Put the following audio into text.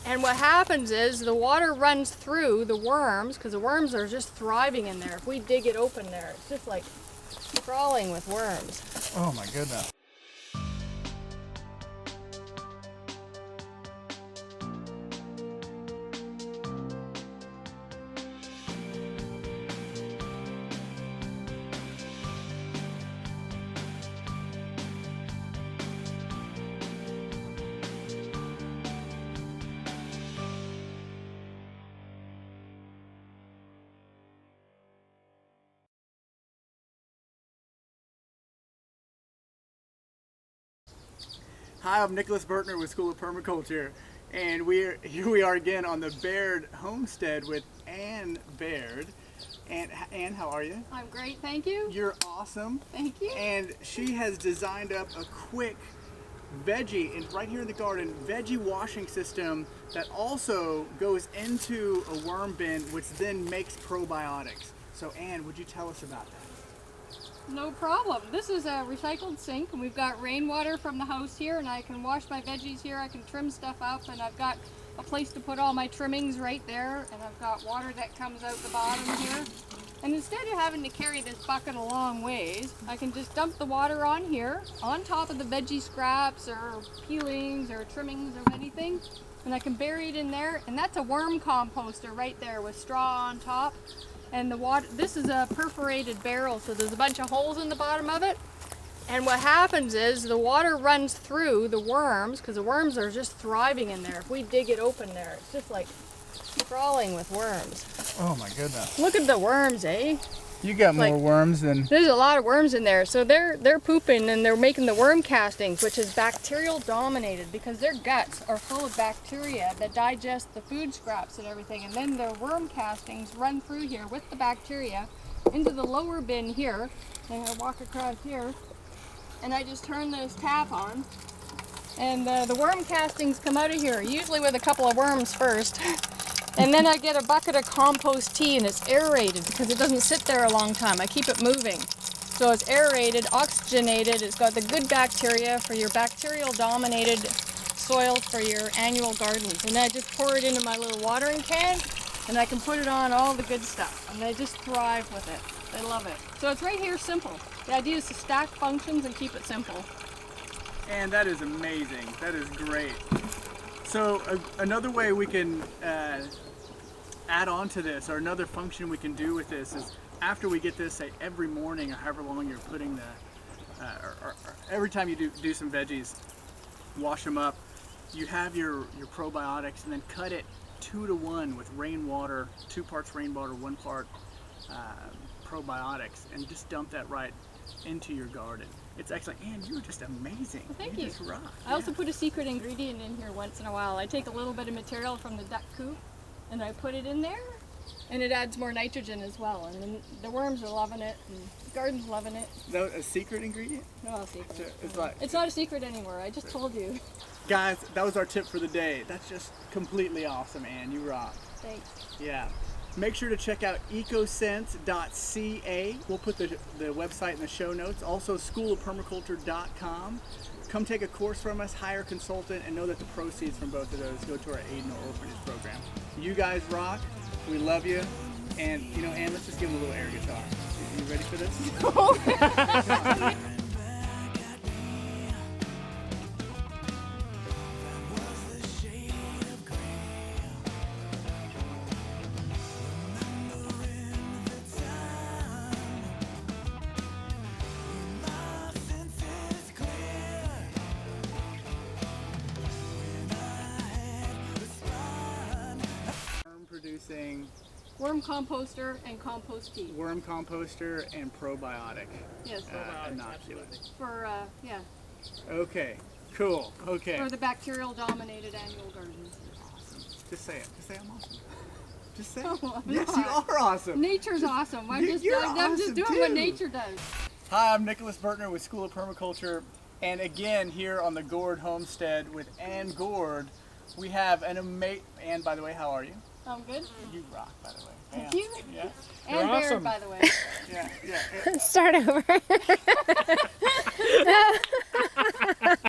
And what happens is the water runs through the worms, because the worms are just thriving in there. If we dig it open there, it's just like crawling with worms. Oh my goodness. Hi, I'm Nicholas Burtner with School of Permaculture, and here we are again on the Baird homestead with Baird. And Ann, how are you? I'm great, thank you. You're awesome. Thank you. And she has designed up a quick veggie, and right here in the garden, veggie washing system that also goes into a worm bin, which then makes probiotics. So Ann, would you tell us about that? No problem. This is a recycled sink, and we've got rainwater from the house here, and I can wash my veggies here, I can trim stuff up, and I've got a place to put all my trimmings right there, and I've got water that comes out the bottom here. And instead of having to carry this bucket a long ways, I can just dump the water on here, on top of the veggie scraps or peelings or trimmings or anything, and I can bury it in there, and that's a worm composter right there with straw on top. And the water, this is a perforated barrel, so there's a bunch of holes in the bottom of it. And what happens is the water runs through the worms, because the worms are just thriving in there. If we dig it open there, it's just like crawling with worms. Oh my goodness. Look at the worms, eh? You got more worms than... There's a lot of worms in there. So they're pooping and they're making the worm castings, which is bacterial dominated, because their guts are full of bacteria that digest the food scraps and everything. And then the worm castings run through here with the bacteria into the lower bin here. And I walk across here and I just turn this tap on, and the worm castings come out of here, usually with a couple of worms first. And then I get a bucket of compost tea, and it's aerated because it doesn't sit there a long time. I keep it moving. So it's aerated, oxygenated, it's got the good bacteria for your bacterial dominated soils for your annual gardens. And then I just pour it into my little watering can, and I can put it on all the good stuff. And they just thrive with it. They love it. So it's right here simple. The idea is to stack functions and keep it simple. And that is amazing. That is great. So another way we can add on to this, or another function we can do with this, is after we get this, say every morning or however long you're putting the, or every time you do some veggies, wash them up, you have your probiotics, and then cut it 2 to 1 with rainwater, 2 parts rainwater, 1 part probiotics, and just dump that right into your garden. It's excellent. And you're just amazing. Well, thank you. Just rock. I also put a secret ingredient in here once in a while. I take a little bit of material from the duck coop and I put it in there, and it adds more nitrogen as well. And then the worms are loving it, and the garden's loving it. Is that a secret ingredient? No, a secret. It's not a secret anymore. I just told you. Guys, that was our tip for the day. That's just completely awesome, Ann. You rock. Thanks. Yeah. Make sure to check out ecosense.ca. We'll put the website in the show notes. Also, schoolofpermaculture.com. Come take a course from us, hire a consultant, and know that the proceeds from both of those go to our Aid No Orphanage program. You guys rock. We love you. And, you know, Ann, let's just give them a little air guitar. You ready for this? Producing worm composter and compost tea. Worm composter and probiotic. Yes, probiotic. Inoculant. For yeah. Okay, cool. Okay. For the bacterial dominated annual gardens. Awesome. Just say it. Just say I'm awesome. Just say it. No, I'm yes, not. You are awesome. Nature's awesome. I'm just awesome doing what nature does. Hi, I'm Nicholas Burtner with School of Permaculture, and again here on the Gord homestead with Gord. We have an amazing. Ann, by the way, how are you? I'm good. You rock, by the way. Thank you. Yeah. And Baird, awesome. By the way. Yeah. Start over.